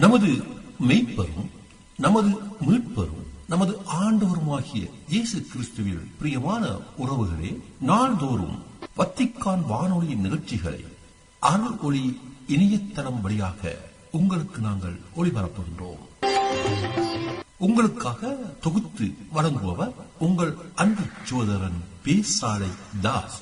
நமது மெய்ப்பரும் நமது மீட்பரும் நமது ஆண்டவருமாகிய இயேசு கிறிஸ்துவில் பிரியமான உறவுகளே, நாள்தோறும் வத்திக்கான் வானொலியின் நிகழ்ச்சிகளை அருள் ஒளி இணையதளம் வழியாக உங்களுக்கு நாங்கள் ஒளிபரப்புகின்றோம். உங்களுக்காக தொகுத்து வழங்குபவர் உங்கள் அன்பு சகோதரன் பேசாலை தாஸ்.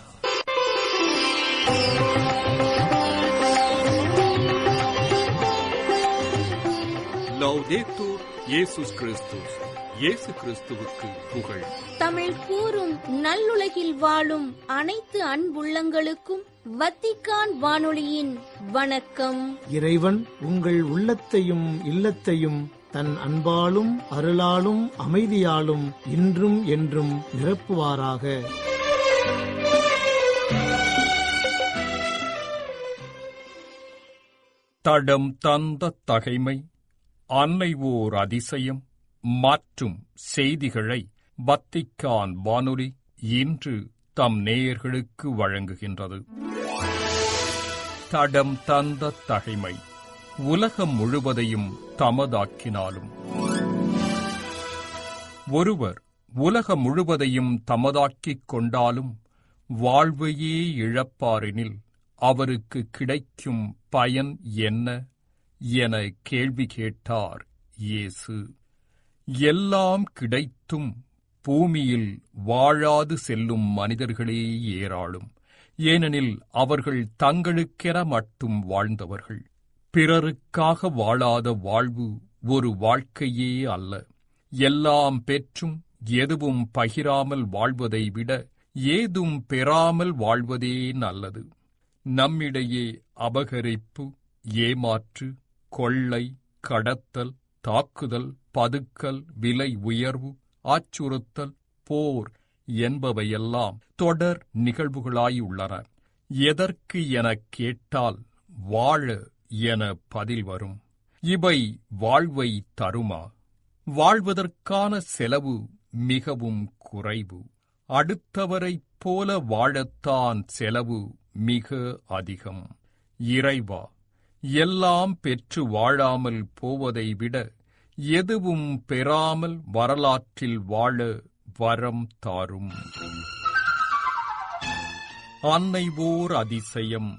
லௌதேத்தூர் இயேசுஸ் கிறிஸ்துஸ். இயேசு கிறிஸ்துவுக்கு புகழ். தமிழ் கூறும் நல்லுலகில் வாழும் அனைத்து அன்புள்ளங்களுக்கும் வத்திக்கான் வானொலியின் வணக்கம். இறைவன் உங்கள் உள்ளத்தையும் இல்லத்தையும் தன் அன்பாலும் அருளாலும் அமைதியாலும் இன்றும் என்றும் நிரப்புவாராக. தடம் தந்த தகைமை, அன்னை ஓர் அதிசயம் மற்றும் செய்திகளை வத்திக்கான் வானொலி இன்று தம் நேயர்களுக்கு வழங்குகின்றது. தடம் தந்த தகைமை, உலகம் முழுவதையும் தமதாக்கினாலும். ஒருவர் உலகம் முழுவதையும் தமதாக்கிக் கொண்டாலும் வாழ்வையே இழப்பாரெனில் அவருக்கு கிடைக்கும் பயன் என்ன என கேள்வி கேட்டார் இயேசு. எல்லாம் கிடைத்தும் பூமியில் வாழாது செல்லும் மனிதர்களே ஏராளம். ஏனெனில் அவர்கள் தங்களுக்கென மட்டும் வாழ்ந்தவர்கள். பிறருக்காக வாழாத வாழ்வு ஒரு வாழ்க்கையே அல்ல. எல்லாம் பெற்றும் எதுவும் பகிராமல் வாழ்வதை விட ஏதும் பெறாமல் வாழ்வதே நல்லது. நம்மிடையே அபகரிப்பு, ஏமாற்று, கொள்ளை, கடத்தல், தாக்குதல், பதுக்கல், விலை உயர்வு, அச்சுறுத்தல், போர் என்பவையெல்லாம் தொடர் நிகழ்வுகளாயுள்ளன. எதற்கு எனக் கேட்டால் வாழ என பதில் வரும். இவை வாழ்வை தருமா? வாழ்வதற்கான செலவு மிகவும் குறைவு. அடுத்தவரைப் போல வாழத்தான் செலவு மிக அதிகம். இறைவா, எல்லாம் பெற்று வாழாமல் போவதை விட எதுவும் பெறாமல் வரலாற்றில் வாழ வரம் தாரும். அன்னை ஓர் அதிசயம்,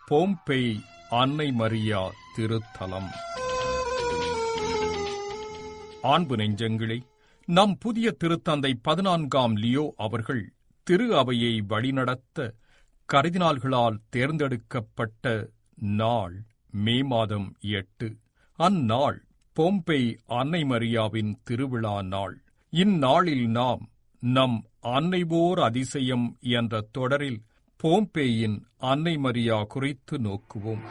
போம்பேய் அன்னை மரியா திருத்தலம். அன்பு நெஞ்சங்களே, நம் புதிய திருத்தந்தை 14ஆம் லியோ அவர்கள் திரு அவையை வழிநடத்த கர்தினால்களால் தேர்ந்தெடுக்கப்பட்ட நாள் மே மாதம் 8. அந்நாள் போம்பேய் அன்னை மரியாவின் திருவிழா நாள். இந்நாளில் நாம் நம் அன்னை ஓர் அதிசயம் என்ற தொடரில் போம்பேயின் அன்னை மரியா குறித்து நோக்குவோம்.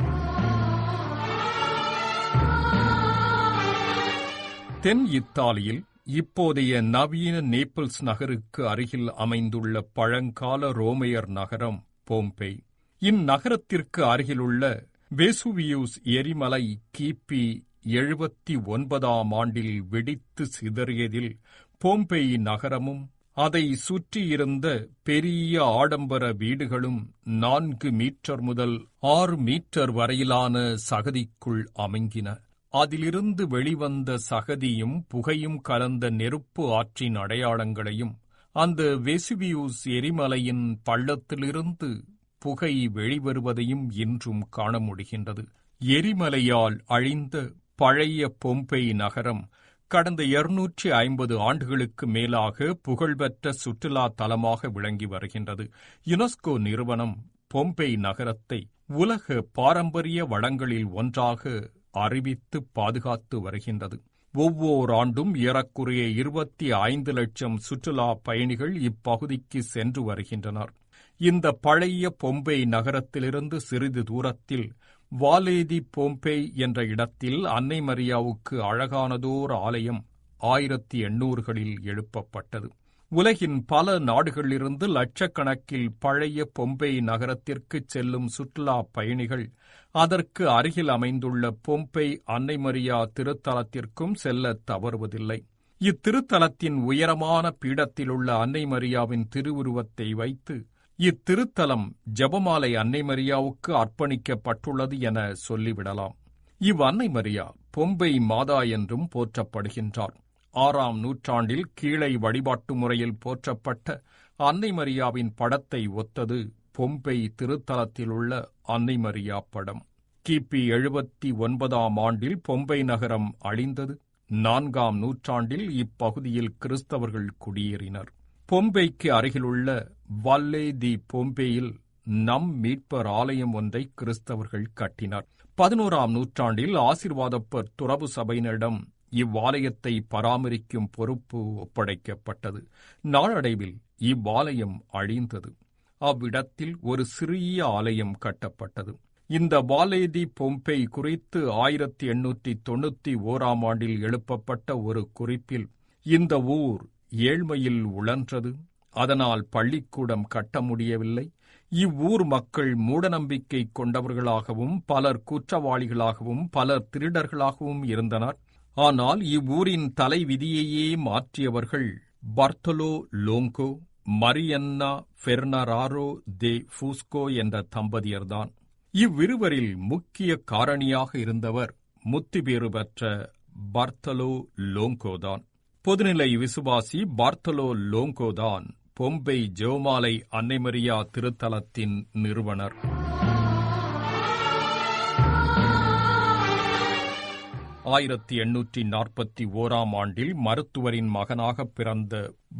தென் இத்தாலியில் இப்போதைய நவீன நேபிள்ஸ் நகருக்கு அருகில் அமைந்துள்ள பழங்கால ரோமையர் நகரம் போம்பேய். இந்நகரத்திற்கு அருகிலுள்ள வேசுவியூஸ் எரிமலை கிபி 79ஆம் ஆண்டில் வெடித்து சிதறியதில் போம்பேய் நகரமும் அதை சுற்றியிருந்த பெரிய ஆடம்பர வீடுகளும் 4 மீட்டர் முதல் 6 மீட்டர் வரையிலான சகதிக்குள் அமங்கின. அதிலிருந்து வெளிவந்த சகதியும் புகையும் கலந்த நெருப்பு ஆற்றின் அடையாளங்களையும், அந்த வெசுவியூஸ் எரிமலையின் பள்ளத்திலிருந்து புகை வெளிவருவதையும் இன்றும் காண முடிகின்றது. எரிமலையால் அழிந்த பழைய போம்பேய் நகரம் கடந்த 250 ஆண்டுகளுக்கு மேலாக புகழ்பெற்ற சுற்றுலா தலமாக விளங்கி வருகின்றது. யுனெஸ்கோ நிறுவனம் போம்பேய் நகரத்தை உலக பாரம்பரிய வளங்களில் ஒன்றாக அறிவித்து பாதுகாத்து வருகின்றது. ஒவ்வொரு ஆண்டும் ஏறக்குறைய 25 லட்சம் சுற்றுலா பயணிகள் இப்பகுதிக்கு சென்று வருகின்றனர். இந்த பழைய போம்பேய் நகரத்திலிருந்து சிறிது தூரத்தில் வாலேதி போம்பேய் என்ற இடத்தில் அன்னை மரியாவுக்கு அழகானதோர் ஆலயம் 1800களில் எழுப்பப்பட்டது. உலகின் பல நாடுகளிலிருந்து லட்சக்கணக்கில் பழைய போம்பேய் நகரத்திற்கு செல்லும் சுற்றுலா பயணிகள் அதற்கு அருகில் அமைந்துள்ள போம்பேய் அன்னை மரியா திருத்தலத்திற்கும் செல்ல தவறுவதில்லை. இத்திருத்தலத்தின் உயரமான பீடத்திலுள்ள அன்னை மரியாவின் திருவுருவத்தை வைத்து இத்திருத்தலம் ஜெபமாலை அன்னை மரியாவுக்கு அர்ப்பணிக்கப்பட்டுள்ளது என சொல்லிவிடலாம். அன்னை மரியா பொம்பை மாதா என்றும் போற்றப்படுகின்றார். 6ஆம் நூற்றாண்டில் கீழை வழிபாட்டு முறையில் போற்றப்பட்ட அன்னை மரியாவின் படத்தை ஒத்தது பொம்பை திருத்தலத்திலுள்ள அன்னை மரியா படம். கிபி 79ஆம் ஆண்டில் பொம்பை நகரம் அழிந்தது. 4ஆம் நூற்றாண்டில் இப்பகுதியில் கிறிஸ்தவர்கள் குடியேறினர். பொம்பைக்கு அருகிலுள்ள வல்லே தி பொம்பேயில் நம் மீட்பர் ஆலயம் ஒன்றை கிறிஸ்தவர்கள் கட்டினர். 11ஆம் நூற்றாண்டில் ஆசீர்வாதப்பர் துறவு சபையினரிடம் இவ்வாலயத்தை பராமரிக்கும் பொறுப்பு ஒப்படைக்கப்பட்டது. நாளடைவில் இவ்வாலயம் அழிந்தது. அவ்விடத்தில் ஒரு சிறிய ஆலயம் கட்டப்பட்டது. இந்த வாலே தி பொம்பே குறித்து 1891ஆம் ஆண்டில் எழுப்பப்பட்ட ஒரு குறிப்பில் இந்த ஊர் ஏழ்மையில் உழன்றது, அதனால் பள்ளிக்கூடம் கட்ட முடியவில்லை, இவ்வூர் மக்கள் மூடநம்பிக்கை கொண்டவர்களாகவும் பலர் குற்றவாளிகளாகவும் பலர் திருடர்களாகவும் இருந்தனர். ஆனால் இவ்வூரின் தலை விதியையே மாற்றியவர்கள் பர்த்தலோ லோங்கோ, மரியன்னா பெர்னராரோ தே ஃபூஸ்கோ என்ற தம்பதியர்தான். இவ்விருவரில் முக்கிய காரணியாக இருந்தவர் முத்திபேறு பெற்ற பர்த்தலோ லோங்கோதான். பொதுநிலை விசுவாசி பர்த்தலோ லோங்கோதான் பொம்பை ஜெபமாலை அன்னை மரியா திருத்தலத்தின் நிறுவனர். 1841ஆம் ஆண்டில் மருத்துவரின் மகனாக பிறந்த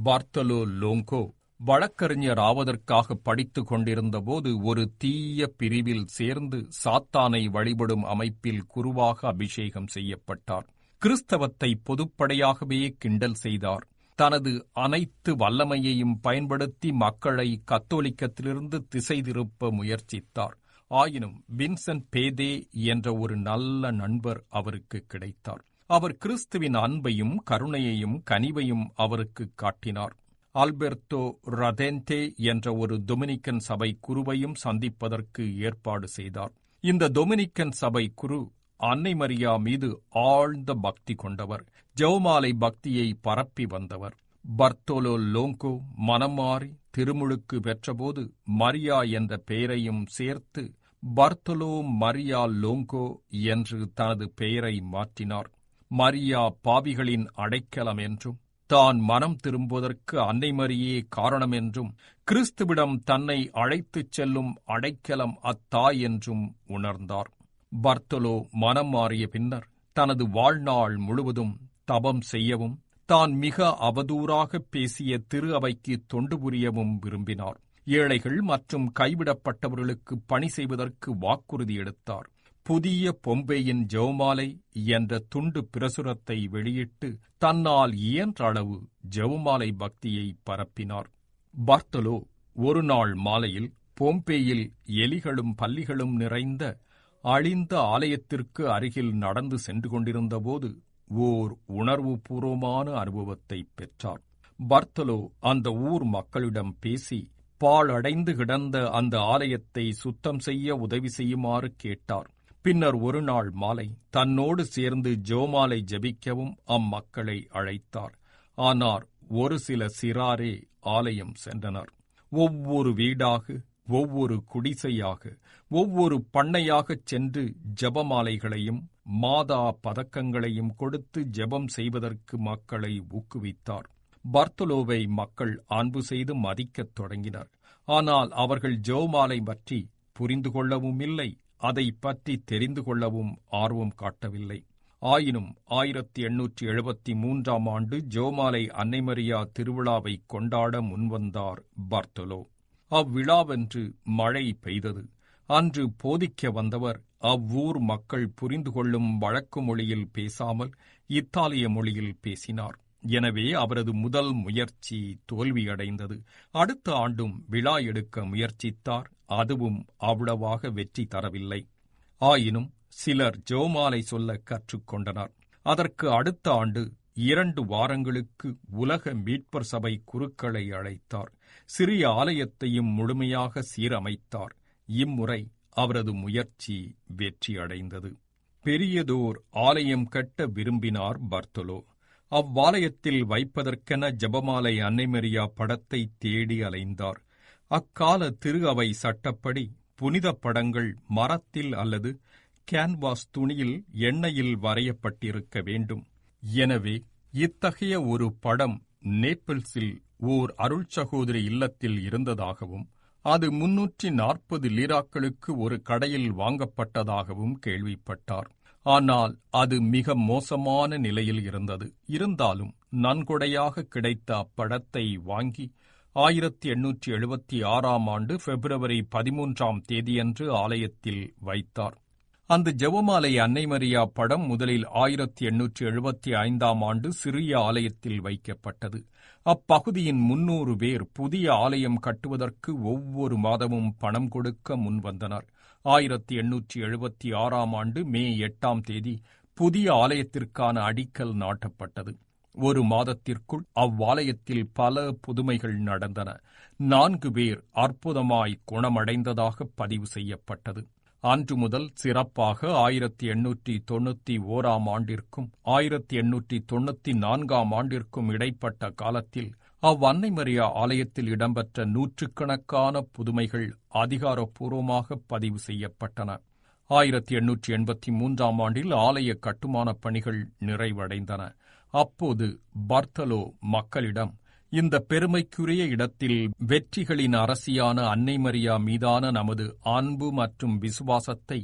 பர்த்தலோ லோங்கோ வழக்கறிஞர் ஆவதற்காக படித்துக் கொண்டிருந்தபோது ஒரு தீய பிரிவில் சேர்ந்து சாத்தானை வழிபடும் அமைப்பில் குருவாக அபிஷேகம் செய்யப்பட்டார். கிறிஸ்தவத்தை பொதுப்படையாகவே கிண்டல் செய்தார். தனது அனைத்து வல்லமையையும் பயன்படுத்தி மக்களை கத்தோலிக்கத்திலிருந்து திசை திருப்ப முயற்சித்தார். ஆயினும் வின்சென்ட் பேதே என்ற ஒரு நல்ல நண்பர் அவருக்கு கிடைத்தார். அவர் கிறிஸ்துவின் அன்பையும் கருணையையும் கனிவையும் அவருக்கு காட்டினார். ஆல்பெர்டோ ரதென்டே என்ற ஒரு டொமினிக்கன் சபை குருவையும் சந்திப்பதற்கு ஏற்பாடு செய்தார். இந்த டொமினிக்கன் சபை குரு அன்னை மரியா மீது ஆழ்ந்த பக்தி கொண்டவர், ஜெபமாலை பக்தியை பரப்பி வந்தவர். பர்த்தோலோ லோங்கோ மனம் மாறி திருமுழுக்கு பெற்றபோது மரியா என்ற பெயரையும் சேர்த்து பர்த்தலோ மரியா லோங்கோ என்று தனது பெயரை மாற்றினார். மரியா பாவிகளின் அடைக்கலம் என்றும் தான் மனம் திரும்புவதற்கு அன்னை மரியே காரணம் என்றும் கிறிஸ்துவிடம் தன்னை அழைத்துச் செல்லும் அடைக்கலம் அத்தாய் என்றும் உணர்ந்தார். பர்த்தலோ மனம் மாறிய பின்னர் தனது வாழ்நாள் முழுவதும் தபம் செய்யவும் தான் மிக அவதூறாக பேசிய திரு அவைக்கு தொண்டு புரியவும் விரும்பினார். ஏழைகள் மற்றும் கைவிடப்பட்டவர்களுக்கு பணி செய்வதற்கு வாக்குறுதி எடுத்தார். புதிய பொம்பேயின் ஜெபமாலை என்ற துண்டு பிரசுரத்தை வெளியிட்டு தன்னால் இயன்ற அளவு ஜெபமாலை பக்தியை பரப்பினார். பர்த்தலோ ஒரு நாள் மாலையில் பொம்பேயில் எலிகளும் பல்லிகளும் நிறைந்த அழிந்த ஆலயத்திற்கு அருகில் நடந்து சென்று கொண்டிருந்தபோது ஓர் உணர்வுபூர்வமான அனுபவத்தை பெற்றார். பர்த்தலோ அந்த ஊர் மக்களிடம் பேசி பாழடைந்து கிடந்த அந்த ஆலயத்தை சுத்தம் செய்ய உதவி செய்யுமாறு கேட்டார். பின்னர் ஒரு நாள் மாலை தன்னோடு சேர்ந்து ஜெபமாலை ஜெபிக்கவும் அம்மக்களை அழைத்தார். ஆனால் ஒரு சில சிறாரே ஆலயம் சென்றனர். ஒவ்வொரு வீடாக, ஒவ்வொரு குடிசையாக, ஒவ்வொரு பண்ணையாகச் சென்று ஜெபமாலைகளையும் மாதா பதக்கங்களையும் கொடுத்து ஜெபம் செய்வதற்கு மக்களை ஊக்குவித்தார். பர்த்தலோவை மக்கள் அன்பு செய்து மதிக்கத் தொடங்கினர். ஆனால் அவர்கள் ஜெபமாலை பற்றி புரிந்து கொள்ளவும் இல்லை, அதை பற்றி தெரிந்து கொள்ளவும் ஆர்வம் காட்டவில்லை. ஆயினும் 1873ஆம் ஆண்டு ஜெபமாலை அன்னை மரியா திருவிழாவை கொண்டாட முன்வந்தார் பர்த்தலோ. அவ்விழாவன்று மழை பெய்தது. அன்று போதிக்க வந்தவர் அவ்வூர் மக்கள் புரிந்து கொள்ளும் வழக்கு மொழியில் பேசாமல் இத்தாலிய மொழியில் பேசினார். எனவே அவரது முதல் முயற்சி தோல்வியடைந்தது. அடுத்த ஆண்டும் விழா எடுக்க முயற்சித்தார். அதுவும் அவ்வளவாக வெற்றி தரவில்லை. ஆயினும் சிலர் ஜெபமாலை சொல்ல கற்றுக்கொண்டனர். அதற்கு அடுத்த ஆண்டு 2 வாரங்களுக்கு உலக மீட்பர் சபை குருக்களை அழைத்தார். சிறிய ஆலயத்தையும் முழுமையாக சீரமைத்தார். இம்முறை அவரது முயற்சி வெற்றியடைந்தது. பெரியதோர் ஆலயம் கட்ட விரும்பினார் பர்த்தலோ. அவ்வாலயத்தில் வைப்பதற்கென ஜெபமாலை அன்னை மரியா படத்தை தேடி அலைந்தார். அக்கால திரு அவை சட்டப்படி புனித படங்கள் மரத்தில் அல்லது கேன்வாஸ் துணியில் எண்ணெயில் வரையப்பட்டிருக்க வேண்டும். எனவே இத்தகைய ஒரு படம் நேபிள்ஸில் ஓர் அருள் சகோதரி இல்லத்தில் இருந்ததாகவும் அது 340 லீராக்களுக்கு ஒரு கடையில் வாங்கப்பட்டதாகவும் கேள்விப்பட்டார். ஆனால் அது மிக மோசமான நிலையில் இருந்தது. இருந்தாலும் நன்கொடையாக கிடைத்த அப்படத்தை வாங்கி 1876ஆம் ஆண்டு பிப்ரவரி 13ஆம் தேதியன்று ஆலயத்தில் வைத்தார். அந்த ஜெபமாலை அன்னை மரியா படம் முதலில் 1875ஆம் ஆண்டு சிறிய ஆலயத்தில் வைக்கப்பட்டது. அப்பகுதியின் 300 பேர் புதிய ஆலயம் கட்டுவதற்கு ஒவ்வொரு மாதமும் பணம் கொடுக்க முன்வந்தனர். 1876ஆம் ஆண்டு மே 8ஆம் தேதி புதிய ஆலயத்திற்கான அடிக்கல் நாட்டப்பட்டது. ஒரு மாதத்திற்குள் அவ்வாலயத்தில் பல புதுமைகள் நடந்தன. 4 பேர் அற்புதமாய் குணமடைந்ததாக பதிவு செய்யப்பட்டது. அன்று முதல் சிறப்பாக 1891ஆம் ஆண்டிற்கும் 1894ஆம் ஆண்டிற்கும் இடைப்பட்ட காலத்தில் அவ்வன்னை மரியா ஆலயத்தில் இடம்பெற்ற நூற்றுக்கணக்கான புதுமைகள் அதிகாரப்பூர்வமாக பதிவு செய்யப்பட்டன. 1883ஆம் ஆண்டில் ஆலய கட்டுமானப் பணிகள் நிறைவடைந்தன. அப்போது பர்த்தலோ மக்களிடம் இந்த பெருமைக்குரிய இடத்தில் வெற்றிகளின் அரசியான அன்னை மரியா மீதான நமது அன்பு மற்றும் விசுவாசத்தை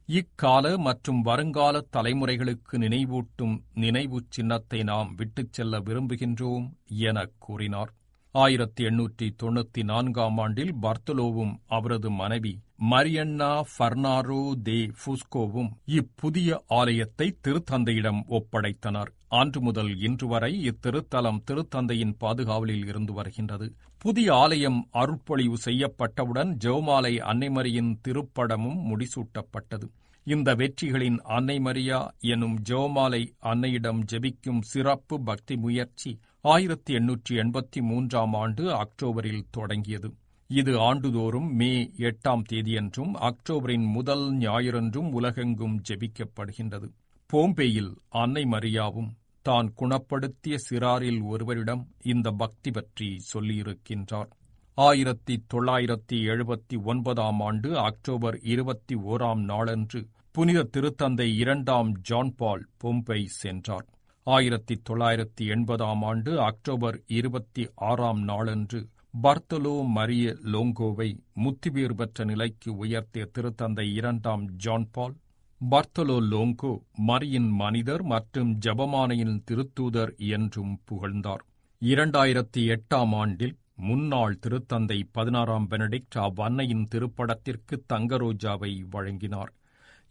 இக்கால மற்றும் வருங்கால தலைமுறைகளுக்கு நினைவூட்டும் நினைவு சின்னத்தை நாம் விட்டுச் செல்ல விரும்புகின்றோம் என கூறினார். 1894ஆம் ஆண்டில் பர்த்தலோவும் அவரது மனைவி மரியன்னா பர்னாரோ தே புஸ்கோவும் இப்புதிய ஆலயத்தை திருத்தந்தையிடம் ஒப்படைத்தனர். அன்று முதல் இன்று வரை இத்திருத்தலம் திருத்தந்தையின் பாதுகாவலில் இருந்து வருகின்றது. புதிய ஆலயம் அருட்பொழிவு செய்யப்பட்டவுடன் ஜெபமாலை அன்னை மரியின் திருப்படமும் முடிசூட்டப்பட்டது. இந்த வெற்றிகளின் அன்னை மரியா எனும் ஜெபமாலை அன்னையிடம் ஜெபிக்கும் சிறப்பு பக்தி முயற்சி 1883ஆம் ஆண்டு அக்டோபரில் தொடங்கியது. இது ஆண்டுதோறும் மே 8ஆம் தேதியன்றும் அக்டோபரின் முதல் ஞாயிறன்றும் உலகெங்கும் ஜெபிக்கப்படுகின்றது. போம்பேயில் அன்னை மரியாவும் தான் குணப்படுத்திய சிறாரில் ஒருவரிடம் இந்த பக்தி பற்றி சொல்லியிருக்கின்றார். 1979ஆம் ஆண்டு அக்டோபர் 21ஆம் நாளன்று புனித திருத்தந்தை 2ஆம் ஜான் பால் போம்பே சென்றார். 1980ஆம் ஆண்டு அக்டோபர் 26ஆம் நாளன்று பர்த்தலோ மரிய லோங்கோவை முத்திபேறு பெற்ற நிலைக்கு உயர்த்திய திருத்தந்தை 2ஆம் ஜான் பால் பர்த்தலோ லோங்கோ மரியின் மனிதர் மற்றும் ஜெபமாலையின் திருத்தூதர் என்றும் புகழ்ந்தார். 2008ஆம் ஆண்டில் முன்னாள் திருத்தந்தை 16ஆம் பெனடிக்ட் அவ்வன்னையின் திருப்படத்திற்கு தங்கரோஜாவை வழங்கினார்.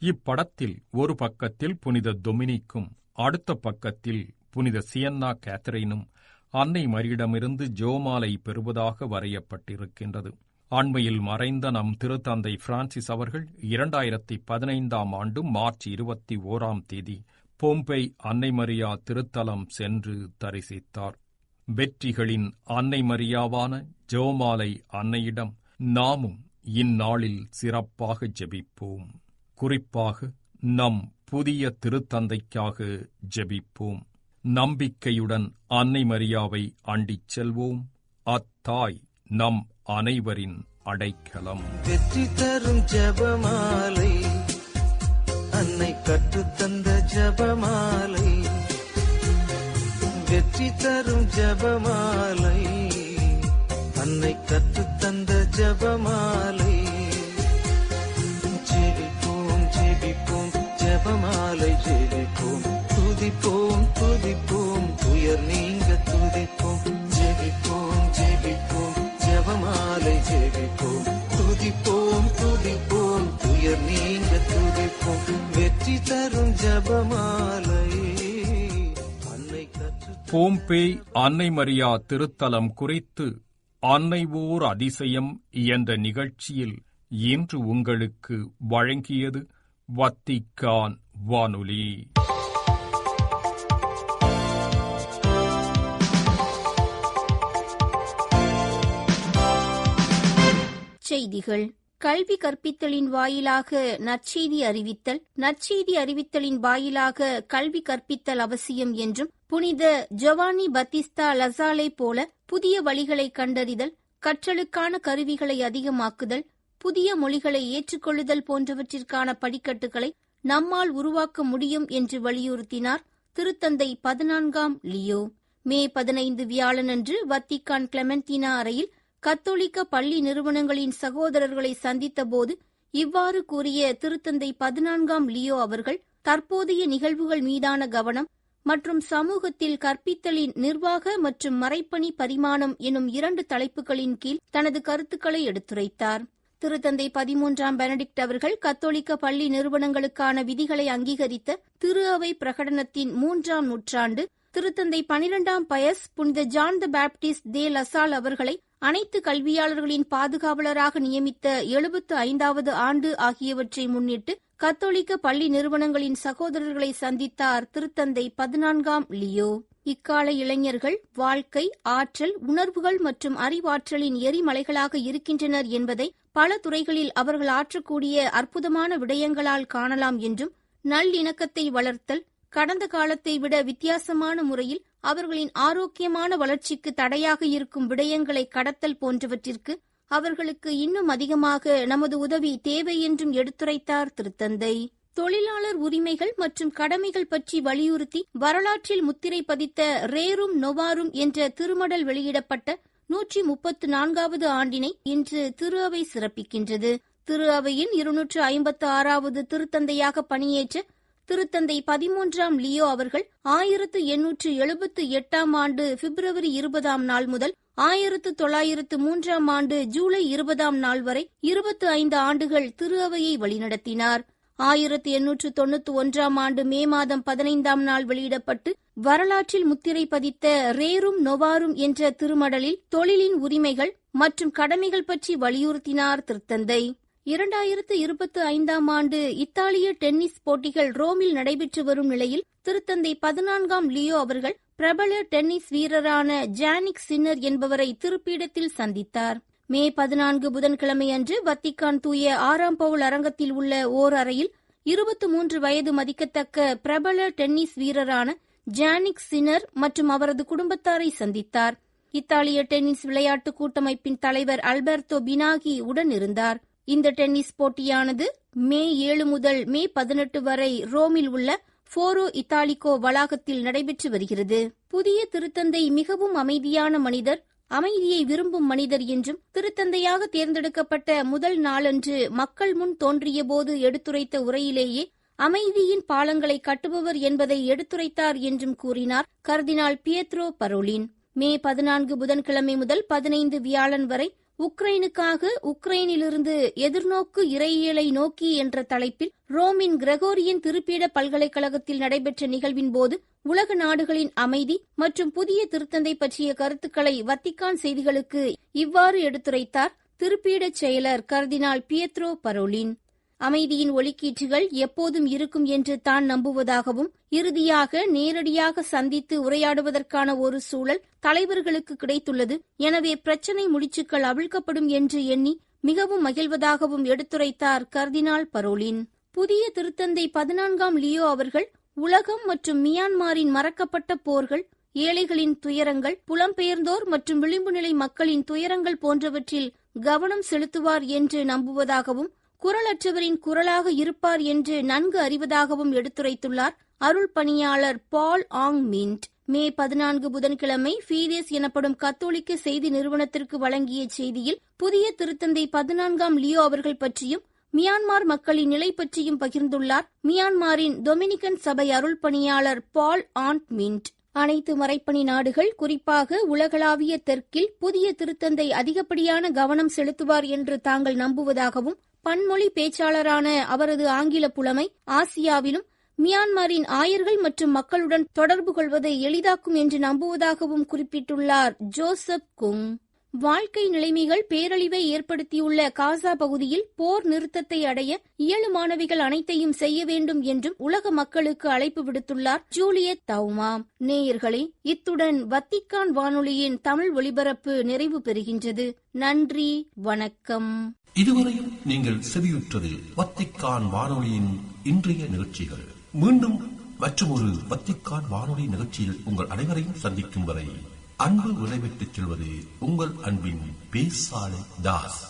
இப்படத்தில் ஒரு பக்கத்தில் புனித டொமினிக்கும் அடுத்த பக்கத்தில் புனித சியன்னா கேத்தரினும் அன்னை மரியிடமிருந்து ஜெபமாலை பெறுவதாக வரையப்பட்டிருக்கின்றது. அண்மையில் மறைந்த நம் திருத்தந்தை பிரான்சிஸ் அவர்கள் 2015ஆம் ஆண்டு மார்ச் 21ஆம் தேதி போம்பே அன்னை மரியா திருத்தலம் சென்று தரிசித்தார். வெற்றிகளின் அன்னை மரியாவான ஜெபமாலை அன்னையிடம் நாமும் இந்நாளில் சிறப்பாக ஜெபிப்போம். குறிப்பாக நம் புதிய திருத்தந்தைக்காக ஜெபிப்போம். நம்பிக்கையுடன் அன்னை மரியாவை அண்டிச் செல்வோம். அத்தாய் நம் அனைவரின் அடைக்கலம். வெற்றி தரும் ஜெபமாலை அன்னை கற்றுத்தந்த ஜெபமாலை, வெற்றி தரும் ஜெபமாலை அன்னை கற்றுத்தந்த ஜெபமாலை. ஜெபிப்போம் ஜெபிப்போம் ஜெபமாலை ஜெபிப்போம், துதிப்போம் துதிப்போம் துயர் நீங்க துதிப்போம். ஜெபிப்போம் ஜெபிப்போம் ஜெபமாலை ஜெபிப்போம், துதிப்போம் துதிப்போம் துயர் நீங்க துதிப்போம். வெற்றி தரும் ஜெபமாலை அன்னை கற்று. போம்பே அன்னை மரியா திருத்தலம் குறித்து அன்னை ஓர் அதிசயம் என்ற நிகழ்ச்சியில் இன்று உங்களுக்கு வழங்கியது வத்திக்கான் வானொலி. செய்திகள். கல்வி கற்பித்தலின் வாயிலாக நற்செய்தி அறிவித்தல், நற்செய்தி அறிவித்தலின் வாயிலாக கல்வி கற்பித்தல் அவசியம் என்றும், புனித ஜொவானி பத்திஸ்தா லசாலே போல புதிய வழிகளை கண்டறிதல், கற்றலுக்கான கருவிகளை அதிகமாக்குதல், புதிய மொழிகளை ஏற்றுக்கொள்ளுதல் போன்றவற்றிற்கான படிக்கட்டுகளை நம்மால் உருவாக்க முடியும் என்று வலியுறுத்தினார் திருத்தந்தை 14ஆம் லியோ. மே 15 வியாழனன்று வத்திக்கான் கிளெமென்டினா அறையில் கத்தோலிக்க பள்ளி நிறுவனங்களின் சகோதரர்களை சந்தித்தபோது இவ்வாறு கூறிய திருத்தந்தை 14ஆம் லியோ அவர்கள், தற்போதைய நிகழ்வுகள் மீதான கவனம் மற்றும் சமூகத்தில் கற்பித்தலின் நிர்வாக மற்றும் மறைப்பணி பரிமாணம் எனும் 2 தலைப்புகளின் கீழ் தனது கருத்துக்களை எடுத்துரைத்தார். திருத்தந்தை 13ஆம் பெனடிக்ட் அவர்கள் கத்தோலிக்க பள்ளி நிறுவனங்களுக்கான விதிகளை அங்கீகரித்த திரு அவை பிரகடனத்தின் 3ஆம் நூற்றாண்டு, திருத்தந்தை 12ஆம் பயஸ் புனித ஜான் த பாப்டிஸ்ட் தே லசால் அவர்களை அனைத்து கல்வியாளர்களின் பாதுகாவலராக நியமித்த 75வது ஆண்டு ஆகியவற்றை முன்னிட்டு கத்தோலிக்க பள்ளி நிறுவனங்களின் சகோதரர்களை சந்தித்தார் திருத்தந்தை 14ஆம் லியோ. இக்கால இளைஞர்கள் வாழ்க்கை, ஆற்றல், உணர்வுகள் மற்றும் அறிவாற்றலின் எரிமலைகளாக இருக்கின்றனர் என்பதை பல துறைகளில் அவர்கள் ஆற்றக்கூடிய அற்புதமான விடயங்களால் காணலாம் என்றும், நல்லிணக்கத்தை வளர்த்தல், கடந்த காலத்தை விட வித்தியாசமான முறையில் அவர்களின் ஆரோக்கியமான வளர்ச்சிக்கு தடையாக இருக்கும் விடயங்களை கடத்தல் போன்றவற்றிற்கு அவர்களுக்கு இன்னும் அதிகமாக நமது உதவி தேவை என்றும் எடுத்துரைத்தார் திருத்தந்தை. தொழிலாளர் உரிமைகள் மற்றும் கடமைகள் பற்றி வலியுறுத்தி வரலாற்றில் முத்திரை பதித்த ரேரும் நொவாரும் என்ற திருமடல் வெளியிடப்பட்ட 134வது ஆண்டினை இன்று திரு அவை சிறப்பிக்கின்றது. திரு அவையின் 256வது திருத்தந்தையாக பணியேற்ற திருத்தந்தை 13ஆம் லியோ அவர்கள் 1878ஆம் ஆண்டு பிப்ரவரி 20ஆம் நாள் முதல் 1903ஆம் ஆண்டு ஜூலை 20ஆம் நாள் வரை 25 ஆண்டுகள் திரு அவையை வழிநடத்தினார். 1891ஆம் ஆண்டு மே மாதம் 15ஆம் நாள் வெளியிடப்பட்டு வரலாற்றில் முத்திரை பதித்த ரேரும் நொவாரும் என்ற திருமடலில் தொழிலின் உரிமைகள் மற்றும் கடமைகள் பற்றி வலியுறுத்தினார் திருத்தந்தை. 2025ஆம் ஆண்டு இத்தாலிய டென்னிஸ் போட்டிகள் ரோமில் நடைபெற்று வரும் நிலையில் திருத்தந்தை 14ஆம் லியோ அவர்கள் பிரபல டென்னிஸ் வீரரான ஜானிக் சின்னர் என்பவரை திருப்பீடத்தில் சந்தித்தார். மே 14 புதன்கிழமை அன்று வத்திக்கான் தூய 6ஆம் பவுல் அரங்கத்தில் உள்ள ஓர் அறையில் 23 வயது மதிக்கத்தக்க பிரபல டென்னிஸ் வீரரான ஜானிக் சின்னர் மற்றும் அவரது குடும்பத்தாரை சந்தித்தார். இத்தாலிய டென்னிஸ் விளையாட்டு கூட்டமைப்பின் தலைவர் அல்பர்டோ பினாகி உடன் இருந்தார். இந்த டென்னிஸ் போட்டியானது மே 7 முதல் மே 18 வரை ரோமில் உள்ள ஃபோரோ இத்தாலிகோ வளாகத்தில் நடைபெற்று வருகிறது. புதிய திருத்தந்தை மிகவும் அமைதியான மனிதர், அமைதியை விரும்பும் மனிதர் என்றும், திருத்தந்தையாக தேர்ந்தெடுக்கப்பட்ட முதல் நாளன்று மக்கள் முன் தோன்றிய போது எடுத்துரைத்த உரையிலேயே அமைதியின் பாலங்களை கட்டுபவர் என்பதை எடுத்துரைத்தார் என்றும் கூறினார் கர்தினால் பியத்ரோ பரோலின். மே 14 புதன்கிழமை முதல் 15 வியாழன் வரை உக்ரைனுக்காக உக்ரைனிலிருந்து எதிர்நோக்கு இறையியலை நோக்கி என்ற தலைப்பில் ரோமின் கிரகோரியன் திருப்பீட பல்கலைக்கழகத்தில் நடைபெற்ற நிகழ்வின் போது உலக நாடுகளின் அமைதி மற்றும் புதிய திருத்தந்தை பற்றிய கருத்துக்களை வத்திக்கான் செய்திகளுக்கு இவ்வாறு எடுத்துரைத்தார் திருப்பீடச் செயலர் கர்தினால் பியத்ரோ பரோலின். அமைதியின் ஒலிக்கீற்றுகள் எப்போதும் இருக்கும் என்று தான் நம்புவதாகவும், இறுதியாக நேரடியாக சந்தித்து உரையாடுவதற்கான ஒரு சூழல் தலைவர்களுக்கு கிடைத்துள்ளது. எனவே பிரச்சினை முடிச்சுக்கள் அவிழ்க்கப்படும் என்று எண்ணி மிகவும் மகிழ்வதாகவும் எடுத்துரைத்தார் கர்தினால் பரோலின். புதிய திருத்தந்தை 14ஆம் லியோ அவர்கள் உலகம் மற்றும் மியான்மாரின் மறக்கப்பட்ட போர்கள், ஏழைகளின் துயரங்கள், புலம்பெயர்ந்தோர் மற்றும் விளிம்புநிலை மக்களின் துயரங்கள் போன்றவற்றில் கவனம் செலுத்துவார் என்று நம்புவதாகவும், குரலற்றவரின் குரலாக இருப்பார் என்று நன்கு அறிவதாகவும் எடுத்துரைத்துள்ளார் அருள் பணியாளர் பால் ஆங் மின்ட். மே 14 புதன்கிழமை ஃபீதேஸ் எனப்படும் கத்தோலிக்க செய்தி நிறுவனத்திற்கு வழங்கிய செய்தியில் புதிய திருத்தந்தை 14ஆம் லியோ அவர்கள் பற்றியும் மியான்மார் மக்களின் நிலை பற்றியும் பகிர்ந்துள்ளார் மியான்மாரின் டொமினிக்கன் சபை அருள் பணியாளர் பால் ஆண்ட் மின்ட். அனைத்து மறைப்பணி நாடுகள், குறிப்பாக உலகளாவிய தெற்கில் புதிய திருத்தந்தை அதிகப்படியான கவனம் செலுத்துவார் என்று தாங்கள் நம்புவதாகவும், பன்மொழி பேச்சாளரான அவரது ஆங்கில புலமை ஆசியாவிலும் மியான்மரின் ஆயர்கள் மற்றும் மக்களுடன் தொடர்பு கொள்வதை எளிதாக்கும் என்று நம்புவதாகவும் குறிப்பிட்டுள்ளார் ஜோசப் குங். வாழ்க்கை நிலைமைகள் பேரழிவை ஏற்படுத்தியுள்ள காசா பகுதியில் போர் நிறுத்தத்தை அடைய இயலுமானவைகள் அனைத்தையும் செய்ய வேண்டும் என்றும் உலக மக்களுக்கு அழைப்பு விடுத்துள்ளார் ஜூலியட் தௌமா. நேயர்களே, இத்துடன் வத்திக்கான் வானொலியின் தமிழ் ஒலிபரப்பு நிறைவு பெறுகின்றது. நன்றி, வணக்கம். இதுவரையும் நீங்கள் செவியுற்றது வத்திக்கான் வானொலியின் இன்றைய நிகழ்ச்சிகள். மீண்டும் மற்றொரு வத்திக்கான் வானொலி நிகழ்ச்சியில் உங்கள் அனைவரையும் சந்திக்கும் வரை அன்பு விடைபெற்றுச் செல்வது உங்கள் அன்பின் பேசாலை தாஸ்.